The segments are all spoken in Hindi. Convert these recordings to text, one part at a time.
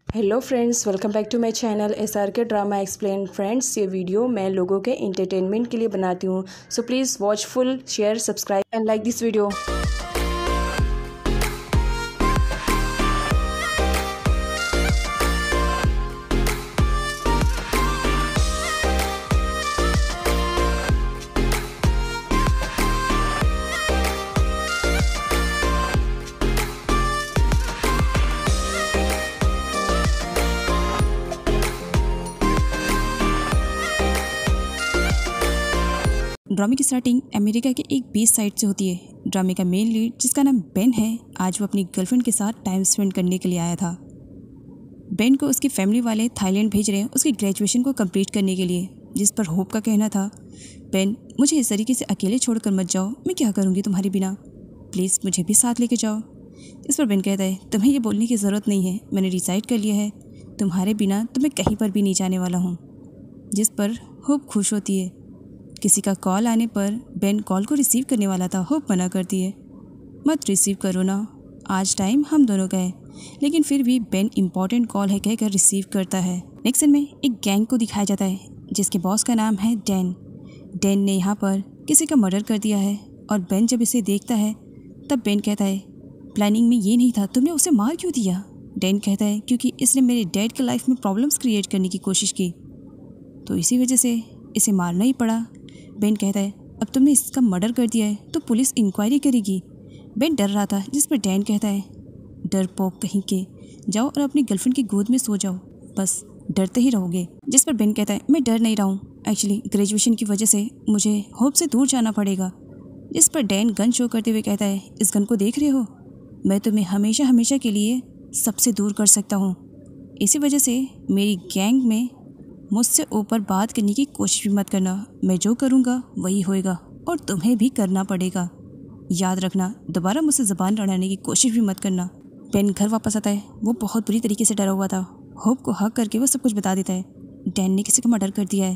Hello friends, welcome back to my channel SRK drama explain. Friends, ये वीडियो मैं लोगों के एंटरटेनमेंट के लिए बनाती हूँ, so please watch full, share, subscribe and like this video. ड्रामे की स्टार्टिंग अमेरिका के एक बीच साइड से होती है। ड्रामे का मेन लीड, जिसका नाम बेन है, आज वो अपनी गर्लफ्रेंड के साथ टाइम स्पेंड करने के लिए आया था। बेन को उसकी फैमिली वाले थाईलैंड भेज रहे हैं उसकी ग्रेजुएशन को कंप्लीट करने के लिए, जिस पर होप का कहना था, बेन मुझे इस तरीके से अकेले छोड़कर मत जाओ, मैं क्या करूँगी तुम्हारे बिना, प्लीज़ मुझे भी साथ लेके जाओ। इस पर बेन कहता है, तुम्हें ये बोलने की ज़रूरत नहीं है, मैंने डिसाइड कर लिया है, तुम्हारे बिना तो मैं कहीं पर भी नहीं जाने वाला हूँ। जिस पर होप खुश होती है। किसी का कॉल आने पर बेन कॉल को रिसीव करने वाला था, होप मना करती है, मत रिसीव करो ना, आज टाइम हम दोनों का है। लेकिन फिर भी बेन इम्पॉर्टेंट कॉल है कहकर रिसीव करता है। नेक्स्ट सीन में एक गैंग को दिखाया जाता है, जिसके बॉस का नाम है डैन। डैन ने यहाँ पर किसी का मर्डर कर दिया है और बेन जब इसे देखता है तब बेन कहता है, प्लानिंग में ये नहीं था, तुमने उसे मार क्यों दिया? डैन कहता है, क्योंकि इसने मेरे डैड के लाइफ में प्रॉब्लम्स क्रिएट करने की कोशिश की, तो इसी वजह से इसे मारना ही पड़ा। बेन कहता है, अब तुमने इसका मर्डर कर दिया है तो पुलिस इंक्वायरी करेगी। बेन डर रहा था, जिस पर डैन कहता है, डरपोक कहीं के, जाओ और अपनी गर्लफ्रेंड की गोद में सो जाओ, बस डरते ही रहोगे। जिस पर बेन कहता है, मैं डर नहीं रहा हूँ, एक्चुअली ग्रेजुएशन की वजह से मुझे होप से दूर जाना पड़ेगा। जिस पर डैन गन शो करते हुए कहता है, इस गन को देख रहे हो, मैं तुम्हें हमेशा हमेशा के लिए सबसे दूर कर सकता हूँ। इसी वजह से मेरी गैंग में मुझसे ऊपर बात करने की कोशिश भी मत करना, मैं जो करूँगा वही होएगा और तुम्हें भी करना पड़ेगा। याद रखना, दोबारा मुझसे ज़बान लड़ाने की कोशिश भी मत करना। बेन घर वापस आता है, वो बहुत बुरी तरीके से डरा हुआ था। होप को हक करके वो सब कुछ बता देता है, डैन ने किसी का मर्डर कर दिया है।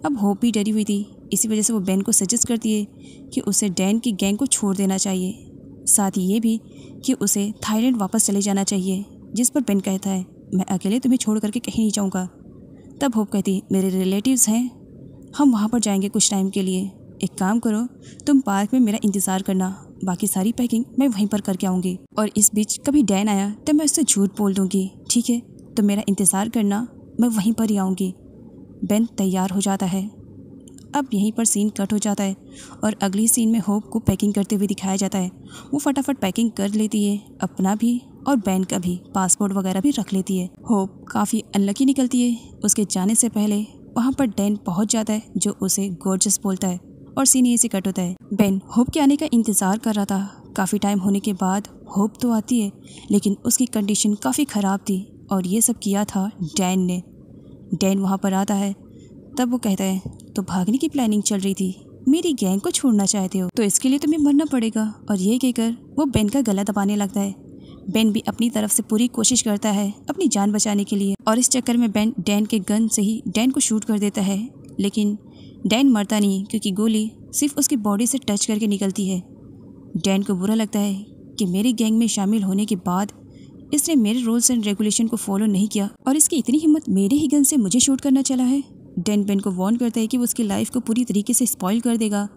अब होप भी डरी हुई थी, इसी वजह से वो बेन को सजेस्ट करती है कि उसे डैन की गैंग को छोड़ देना चाहिए, साथ ही ये भी कि उसे थाईलैंड वापस चले जाना चाहिए। जिस पर बेन कहता है, मैं अकेले तुम्हें छोड़ करके कहीं नहीं जाऊँगा। तब होप कहती, मेरे रिलेटिव्स हैं, हम वहाँ पर जाएंगे कुछ टाइम के लिए, एक काम करो, तुम पार्क में मेरा इंतज़ार करना, बाकी सारी पैकिंग मैं वहीं पर करके आऊँगी, और इस बीच कभी डैन आया तब मैं उससे झूठ बोल दूँगी, ठीक है, तो मेरा इंतज़ार करना, मैं वहीं पर ही आऊँगी। बेन तैयार हो जाता है। अब यहीं पर सीन कट हो जाता है और अगली सीन में होप को पैकिंग करते हुए दिखाया जाता है। वो फटाफट पैकिंग कर लेती है, अपना भी और बेन का भी, पासपोर्ट वगैरह भी रख लेती है। होप काफ़ी अनलकी निकलती है, उसके जाने से पहले वहाँ पर डैन पहुँच जाता है, जो उसे गॉर्जियस बोलता है और सीन यहीं से कट होता है। बेन होप के आने का इंतज़ार कर रहा था, काफ़ी टाइम होने के बाद होप तो आती है, लेकिन उसकी कंडीशन काफ़ी ख़राब थी और ये सब किया था डैन ने। डैन वहाँ पर आता है, तब वो कहता है, तो भागने की प्लानिंग चल रही थी, मेरी गैंग को छोड़ना चाहते हो, तो इसके लिए तुम्हें मरना पड़ेगा। और ये कहकर वो बेन का गला दबाने लगता है। बेन भी अपनी तरफ से पूरी कोशिश करता है अपनी जान बचाने के लिए, और इस चक्कर में बेन डैन के गन से ही डैन को शूट कर देता है, लेकिन डैन मरता नहीं, क्योंकि गोली सिर्फ उसकी बॉडी से टच करके निकलती है। डैन को बुरा लगता है कि मेरी गैंग में शामिल होने के बाद इसने मेरे रूल्स एंड रेगुलेशन को फॉलो नहीं किया और इसकी इतनी हिम्मत मेरे ही गन से मुझे शूट करना चला है। डैन बेन को वार्न करता है कि वो उसकी लाइफ को पूरी तरीके से स्पॉइल कर देगा।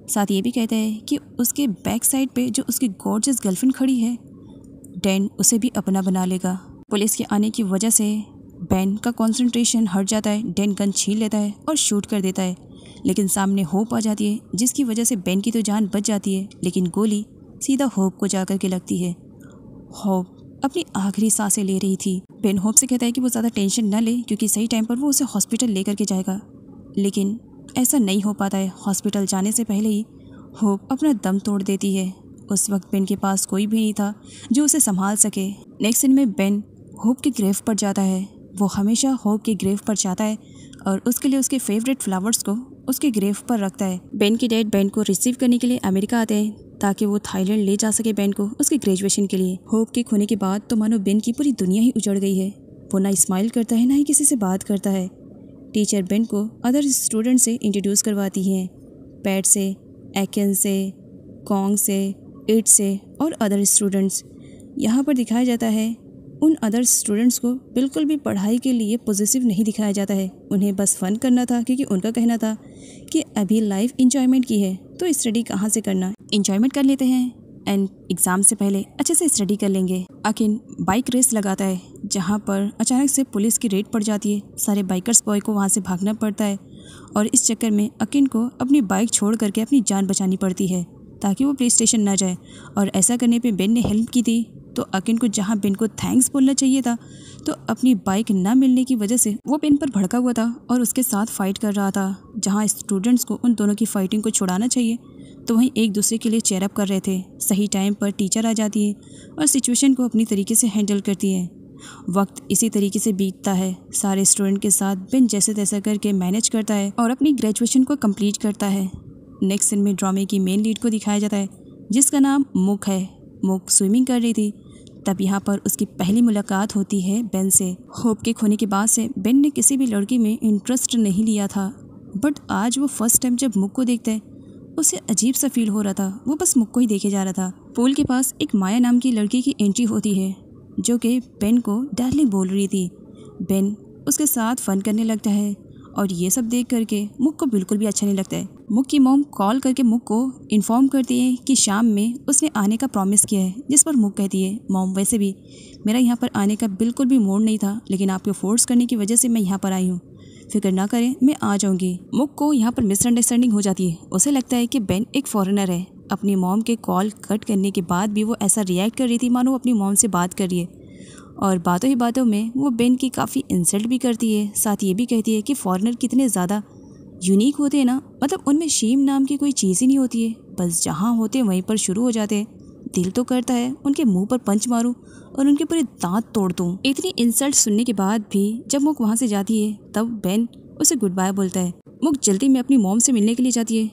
साथ ये भी कहता है कि उसके बैक साइड पे जो उसकी गॉर्जियस गर्लफ्रेंड खड़ी है, डैन उसे भी अपना बना लेगा। पुलिस के आने की वजह से बेन का कंसंट्रेशन हट जाता है, डैन गन छीन लेता है और शूट कर देता है, लेकिन सामने होप आ जाती है, जिसकी वजह से बेन की तो जान बच जाती है, लेकिन गोली सीधा होप को जाकर के लगती है। होप अपनी आखिरी सांसें ले रही थी। बेन होप से कहता है कि वो ज़्यादा टेंशन न ले, क्योंकि सही टाइम पर वो उसे हॉस्पिटल लेकर के जाएगा, लेकिन ऐसा नहीं हो पाता है। हॉस्पिटल जाने से पहले ही होप अपना दम तोड़ देती है। उस वक्त बेन के पास कोई भी नहीं था जो उसे संभाल सके। नेक्स्ट सीन में बेन होप के ग्रेव पर जाता है। वो हमेशा होप के ग्रेव पर जाता है और उसके लिए उसके फेवरेट फ्लावर्स को उसके ग्रेव पर रखता है। बेन के डैड बेन को रिसीव करने के लिए अमेरिका आते हैं, ताकि वो थाईलैंड ले जा सके बेन को उसकी ग्रेजुएशन के लिए। होप के खोने के बाद तो मानो बेन की पूरी दुनिया ही उजड़ गई है। वो ना स्माइल करता है, ना ही किसी से बात करता है। टीचर बेन को अदर स्टूडेंट से इंट्रोड्यूस करवाती हैं, पैट से, एकन से, कॉन्ग से, इट से और अदर स्टूडेंट्स। यहाँ पर दिखाया जाता है उन अदर स्टूडेंट्स को बिल्कुल भी पढ़ाई के लिए पॉजिटिव नहीं दिखाया जाता है। उन्हें बस फन करना था, क्योंकि उनका कहना था कि अभी लाइफ इंजॉयमेंट की है तो स्टडी कहाँ से करना, इंजॉयमेंट कर लेते हैं एंड एग्ज़ाम से पहले अच्छे से स्टडी कर लेंगे। अकिन बाइक रेस लगाता है, जहाँ पर अचानक से पुलिस की रेड पड़ जाती है। सारे बाइकर्स बॉय को वहाँ से भागना पड़ता है और इस चक्कर में अकिन को अपनी बाइक छोड़ करके अपनी जान बचानी पड़ती है ताकि वो पुलिस स्टेशन ना जाए। और ऐसा करने पे बेन ने हेल्प की थी, तो अकिन को जहाँ बेन को थैंक्स बोलना चाहिए था, तो अपनी बाइक ना मिलने की वजह से वो बेन पर भड़का हुआ था और उसके साथ फाइट कर रहा था। जहाँ स्टूडेंट्स को उन दोनों की फाइटिंग को छुड़ाना चाहिए तो वहीं एक दूसरे के लिए चेयर अप कर रहे थे। सही टाइम पर टीचर आ जाती है और सिचुएशन को अपनी तरीके से हैंडल करती है। वक्त इसी तरीके से बीतता है। सारे स्टूडेंट के साथ बेन जैसे तैसा करके मैनेज करता है और अपनी ग्रेजुएशन को कंप्लीट करता है। नेक्स्ट सीन में ड्रामे की मेन लीड को दिखाया जाता है, जिसका नाम मुक है। मुक स्विमिंग कर रही थी, तब यहाँ पर उसकी पहली मुलाकात होती है बेन से। होप के खोने के बाद से बेन ने किसी भी लड़की में इंटरेस्ट नहीं लिया था, बट आज वो फर्स्ट टाइम जब मुक को देखता है उसे अजीब सा फील हो रहा था। वो बस मुक को ही देखे जा रहा था। पूल के पास एक माया नाम की लड़की की एंट्री होती है, जो कि बेन को डार्लिंग बोल रही थी। बेन उसके साथ फन करने लगता है और ये सब देख करके मुक को बिल्कुल भी अच्छा नहीं लगता है। मुक की मॉम कॉल करके मुक को इन्फॉर्म करती है कि शाम में उसने आने का प्रॉमिस किया है, जिस पर मुक कहती है, मॉम वैसे भी मेरा यहाँ पर आने का बिल्कुल भी मूड नहीं था, लेकिन आपके फोर्स करने की वजह से मैं यहाँ पर आई हूँ, फिक्र ना करें मैं आ जाऊँगी। मुक को यहाँ पर मिसअंडरस्टैंडिंग हो जाती है। उसे लगता है कि बेन एक फॉरेनर है। अपनी मॉम के कॉल कट करने के बाद भी वो ऐसा रिएक्ट कर रही थी मानो अपनी मॉम से बात कर रही है, और बातों ही बातों में वो बेन की काफ़ी इंसल्ट भी करती है। साथ ये भी कहती है कि फॉरेनर कितने ज़्यादा यूनिक होते हैं ना, मतलब उनमें शेम नाम की कोई चीज़ ही नहीं होती है, बस जहाँ होते वहीं पर शुरू हो जाते हैं। दिल तो करता है उनके मुंह पर पंच मारूं और उनके पूरे दांत तोड़ दूं। इतनी इंसल्ट सुनने के बाद भी जब मुक वहाँ से जाती है तब बेन उसे गुड बाय बोलता है। मुक जल्दी में अपनी मॉम से मिलने के लिए जाती है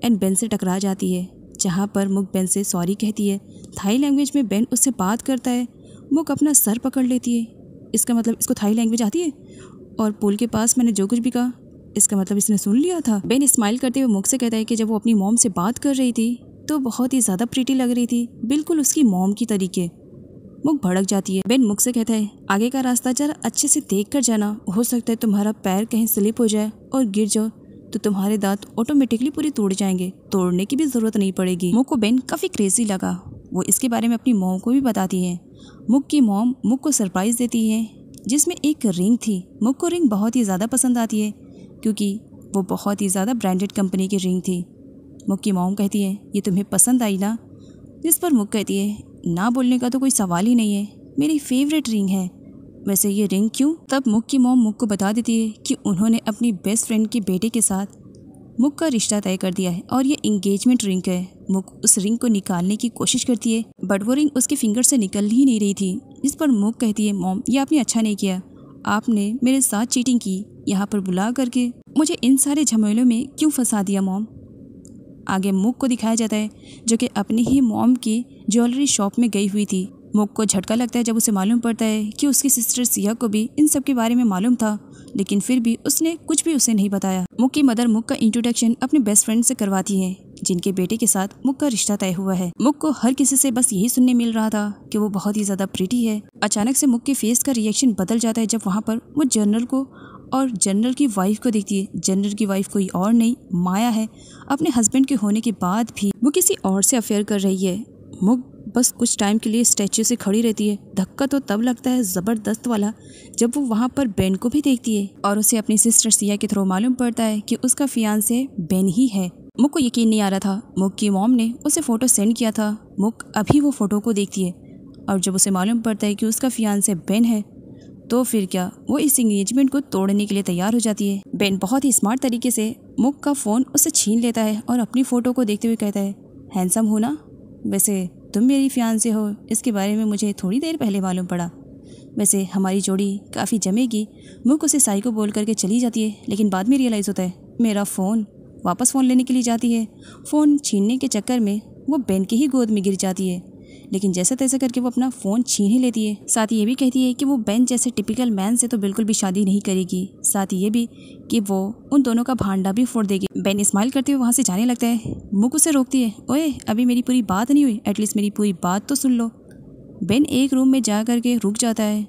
एंड बेन से टकरा जाती है, जहाँ पर मुक बेन से सॉरी कहती है। थाई लैंग्वेज में बेन उससे बात करता है। मुक अपना सर पकड़ लेती है, इसका मतलब इसको थाई लैंग्वेज आती है। और पुल के पास मैंने जो कुछ भी कहा इसका मतलब इसने सुन लिया था। बेन स्माइल करते हुए मुक से कहता है कि जब वो अपनी मॉम से बात कर रही थी तो बहुत ही ज़्यादा प्रीटी लग रही थी, बिल्कुल उसकी मॉम की तरीके। मुक भड़क जाती है। बेन मुक से कहता है, आगे का रास्ता जरा अच्छे से देख कर जाना, हो सकता है तुम्हारा पैर कहीं स्लिप हो जाए और गिर जाओ तो तुम्हारे दांत ऑटोमेटिकली पूरे टूट जाएंगे, तोड़ने की भी ज़रूरत नहीं पड़ेगी। मुक को बेन काफ़ी क्रेजी लगा। वो इसके बारे में अपनी मॉम को भी बताती है। मुक की मॉम मुक को सरप्राइज़ देती है, जिसमें एक रिंग थी। मुक को रिंग बहुत ही ज़्यादा पसंद आती है, क्योंकि वो बहुत ही ज़्यादा ब्रांडेड कंपनी की रिंग थी। मुक की मॉम कहती है, ये तुम्हें पसंद आई ना? जिस पर मुक कहती है, ना बोलने का तो कोई सवाल ही नहीं है, मेरी फेवरेट रिंग है। वैसे ये रिंग क्यों? तब मुक की मॉम मुक को बता देती है कि उन्होंने अपनी बेस्ट फ्रेंड के बेटे के साथ मुक का रिश्ता तय कर दिया है और ये इंगेजमेंट रिंग है। मुक उस रिंग को निकालने की कोशिश करती है, बट वो रिंग उसके फिंगर से निकल ही नहीं रही थी। जिस पर मुक कहती है, मॉम ये आपने अच्छा नहीं किया, आपने मेरे साथ चीटिंग की, यहाँ पर बुला करके मुझे इन सारे झमेलों में क्यों फंसा दिया मॉम। आगे मुक को दिखाया जाता है, जो कि अपनी ही मॉम की ज्वेलरी शॉप में गई हुई थी। मुक को झटका लगता है जब उसे मालूम पड़ता है कि उसकी सिस्टर सिया को भी इन सब के बारे में मालूम था, लेकिन फिर भी उसने कुछ भी उसे नहीं बताया। मुक की मदर मुक का इंट्रोडक्शन अपने बेस्ट फ्रेंड से करवाती है, जिनके बेटे के साथ मुक का रिश्ता तय हुआ है। मुक को हर किसी से बस यही सुनने मिल रहा था कि वो बहुत ही ज़्यादा प्रीटी है। अचानक से मुक के फेस का रिएक्शन बदल जाता है जब वहाँ पर वो जनरल को और जनरल की वाइफ को देखती है। जनरल की वाइफ कोई और नहीं, माया है। अपने हस्बैंड के होने के बाद भी वो किसी और से अफेयर कर रही है। मुक बस कुछ टाइम के लिए स्टैच्यू से खड़ी रहती है। धक्का तो तब लगता है ज़बरदस्त वाला जब वो वहाँ पर बेन को भी देखती है और उसे अपनी सिस्टर सिया के थ्रू मालूम पड़ता है कि उसका फियांसे बेन ही है। मुक को यकीन नहीं आ रहा था। मुक की मॉम ने उसे फ़ोटो सेंड किया था। मुक अभी वो फ़ोटो को देखती है और जब उसे मालूम पड़ता है कि उसका फियांसे बेन है, तो फिर क्या, वो इस एंगेजमेंट को तोड़ने के लिए तैयार हो जाती है। बेन बहुत ही स्मार्ट तरीके से मुक का फ़ोन उससे छीन लेता है और अपनी फ़ोटो को देखते हुए कहता है, हैंडसम हो ना? वैसे तुम मेरी फियांसे हो, इसके बारे में मुझे थोड़ी देर पहले मालूम पड़ा। वैसे हमारी जोड़ी काफ़ी जमेगी। मुक उसे साइको बोल करके चली जाती है, लेकिन बाद में रियलाइज़ होता है मेरा फ़ोन। वापस फ़ोन लेने के लिए जाती है। फ़ोन छीनने के चक्कर में वो बेन की ही गोद में गिर जाती है, लेकिन जैसे तैसे करके वो अपना फ़ोन छीन ही लेती है। साथ ही ये भी कहती है कि वो बेन जैसे टिपिकल मैन से तो बिल्कुल भी शादी नहीं करेगी। साथ ही ये भी कि वो उन दोनों का भांडा भी फोड़ देगी। बेन स्माइल करते हुए वहाँ से जाने लगता है। मुक उसे रोकती है, ओए अभी मेरी पूरी बात नहीं हुई, एटलीस्ट मेरी पूरी बात तो सुन लो। बेन एक रूम में जा कर के रुक जाता है।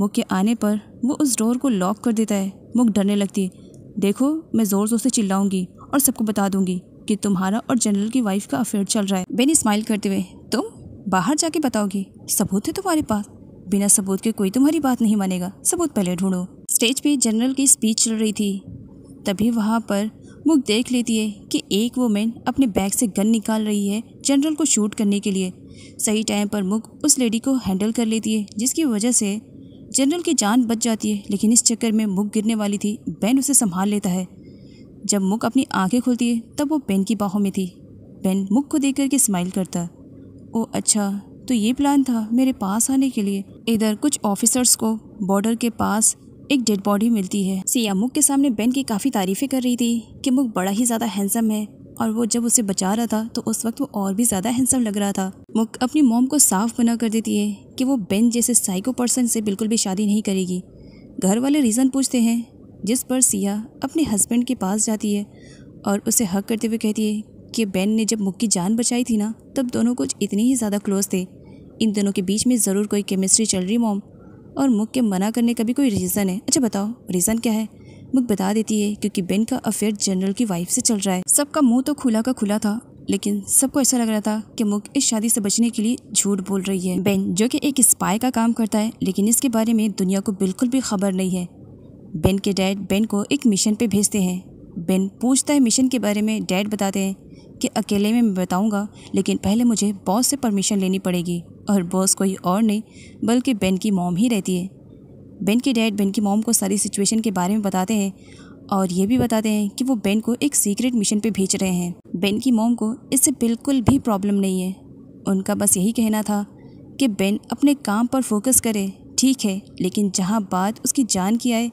मुक के आने पर वो उस डोर को लॉक कर देता है। मुक डरने लगती है। देखो, मैं ज़ोर ज़ोर से चिल्लाऊंगी और सबको बता दूंगी कि तुम्हारा और जनरल की वाइफ का अफेयर चल रहा है। बेन स्माइल करते हुए, तुम बाहर जाके बताओगी? सबूत है तुम्हारे पास? बिना सबूत के कोई तुम्हारी बात नहीं मानेगा, सबूत पहले ढूंढो। स्टेज पे जनरल की स्पीच चल रही थी। तभी वहाँ पर मुक देख लेती है कि एक वुमेन अपने बैग से गन निकाल रही है जनरल को शूट करने के लिए। सही टाइम पर मुक उस लेडी को हैंडल कर लेती है, जिसकी वजह से जनरल की जान बच जाती है। लेकिन इस चक्कर में मुक गिरने वाली थी। बेन उसे संभाल लेता है। जब मुक अपनी आंखें खोलती है तब वो बेन की बाहों में थी। बेन मुक को देख करके स्माइल करता। ओ अच्छा, तो ये प्लान था मेरे पास आने के लिए। इधर कुछ ऑफिसर्स को बॉर्डर के पास एक डेड बॉडी मिलती है। सिया मुक के सामने बेन की काफ़ी तारीफ़ें कर रही थी कि मुक बड़ा ही ज़्यादा हैंडसम है, और वो जब उसे बचा रहा था तो उस वक्त वो और भी ज़्यादा हैंडसम लग रहा था। मुक अपनी मॉम को साफ मना कर देती है कि वो बेन जैसे साइको पर्सन से बिल्कुल भी शादी नहीं करेगी। घर वाले रीज़न पूछते हैं, जिस पर सिया अपने हस्बैंड के पास जाती है और उसे हक करते हुए कहती है कि बेन ने जब मुक की जान बचाई थी ना, तब दोनों कुछ इतने ही ज़्यादा क्लोज थे। इन दोनों के बीच में ज़रूर कोई केमिस्ट्री चल रही मॉम, और मुक के मना करने का भी कोई रीज़न है। अच्छा बताओ, रीज़न क्या है? मुक बता देती है क्योंकि बेन का अफेयर जनरल की वाइफ से चल रहा है। सबका मुंह तो खुला का खुला था, लेकिन सबको ऐसा लग रहा था कि मुक इस शादी से बचने के लिए झूठ बोल रही है। बेन जो कि एक स्पाई का काम करता है, लेकिन इसके बारे में दुनिया को बिल्कुल भी खबर नहीं है। बेन के डैड बेन को एक मिशन पे भेजते हैं। बेन पूछता है मिशन के बारे में। डैड बताते हैं कि अकेले में मैं बताऊंगा, लेकिन पहले मुझे बॉस से परमिशन लेनी पड़ेगी, और बॉस कोई और नहीं बल्कि बेन की मॉम ही रहती है। बेन के डैड बेन की मॉम को सारी सिचुएशन के बारे में बताते हैं, और ये भी बताते हैं कि वो बेन को एक सीक्रेट मिशन पे भेज रहे हैं। बेन की मॉम को इससे बिल्कुल भी प्रॉब्लम नहीं है। उनका बस यही कहना था कि बेन अपने काम पर फोकस करे, ठीक है, लेकिन जहाँ बात उसकी जान की आए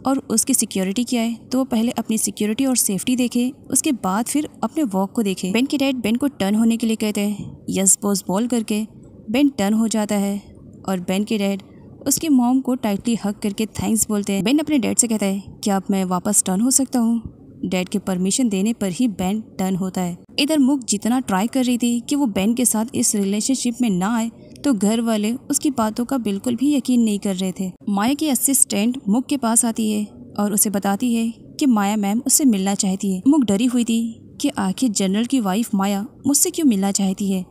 और उसकी सिक्योरिटी की आए तो वो पहले अपनी सिक्योरिटी और सेफ्टी देखे, उसके बाद फिर अपने वर्क को देखे। बेन के डैड बेन को टर्न होने के लिए कहते हैं। यस बॉस बोल करके बेन टर्न हो जाता है, और बेन के डैड उसकी मॉम को टाइटली हग करके थैंक्स बोलते हैं। बेन अपने डैड से कहता है, क्या अब मैं वापस टर्न हो सकता हूँ? डैड के परमिशन देने पर ही बेन टर्न होता है। इधर मुक जितना ट्राई कर रही थी कि वो बेन के साथ इस रिलेशनशिप में ना आए, तो घर वाले उसकी बातों का बिल्कुल भी यकीन नहीं कर रहे थे। माया की असिस्टेंट मुक के पास आती है और उसे बताती है कि माया मैम उससे मिलना चाहती है। मुक डरी हुई थी कि आखिर जनरल की वाइफ माया मुझसे क्यों मिलना चाहती है।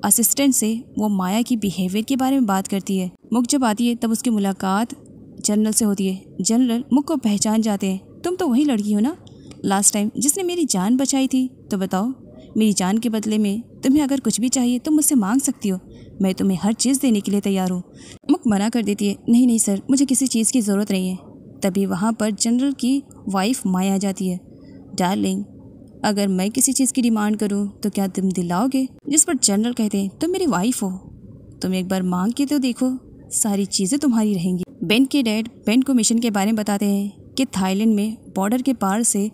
असिस्टेंट से वो माया की बिहेवियर के बारे में बात करती है। मुक जब आती है तब उसकी मुलाकात जनरल से होती है। जनरल मुक को पहचान जाते हैं। तुम तो वही लड़की हो ना लास्ट टाइम जिसने मेरी जान बचाई थी, तो बताओ मेरी जान के बदले में तुम्हें अगर कुछ भी चाहिए तो मुझसे मांग सकती हो, मैं तुम्हें हर चीज़ देने के लिए तैयार हूँ। मुक मना कर देती है, नहीं नहीं सर, मुझे किसी चीज़ की ज़रूरत नहीं है। तभी वहाँ पर जनरल की वाइफ माया आ जाती है। डार्लिंग, अगर मैं किसी चीज़ की डिमांड करूँ तो क्या तुम दिलाओगे? जिस पर जनरल कहते हैं, तुम मेरी वाइफ हो, तुम एक बार मांग के तो देखो, सारी चीज़ें तुम्हारी रहेंगी। बेन के डैड बेन को मिशन के बारे में बताते हैं कि थाईलैंड में बॉर्डर के पार से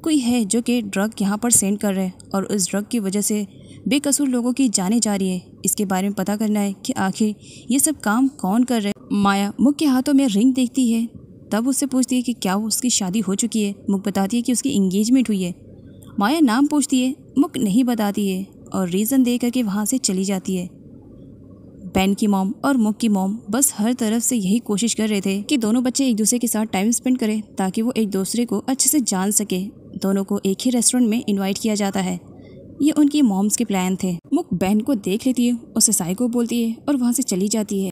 कोई है जो कि ड्रग यहाँ पर सेंड कर रहे हैं, और उस ड्रग की वजह से बेकसूर लोगों की जानें जा रही है। इसके बारे में पता करना है कि आखिर ये सब काम कौन कर रहे हैं। माया मुक के हाथों में रिंग देखती है, तब उससे पूछती है कि क्या उसकी शादी हो चुकी है। मुक बताती है कि उसकी इंगेजमेंट हुई है। माया नाम पूछती है, मुक नहीं बताती है और रीज़न दे करके वहाँ से चली जाती है। बेन की मॉम और मुक की मॉम बस हर तरफ से यही कोशिश कर रहे थे कि दोनों बच्चे एक दूसरे के साथ टाइम स्पेंड करें, ताकि वो एक दूसरे को अच्छे से जान सके। दोनों को एक ही रेस्टोरेंट में इनवाइट किया जाता है। ये उनकी मॉम्स के प्लान थे। मुक बेन को देख लेती है, उसे साइको बोलती है और वहाँ से चली जाती है।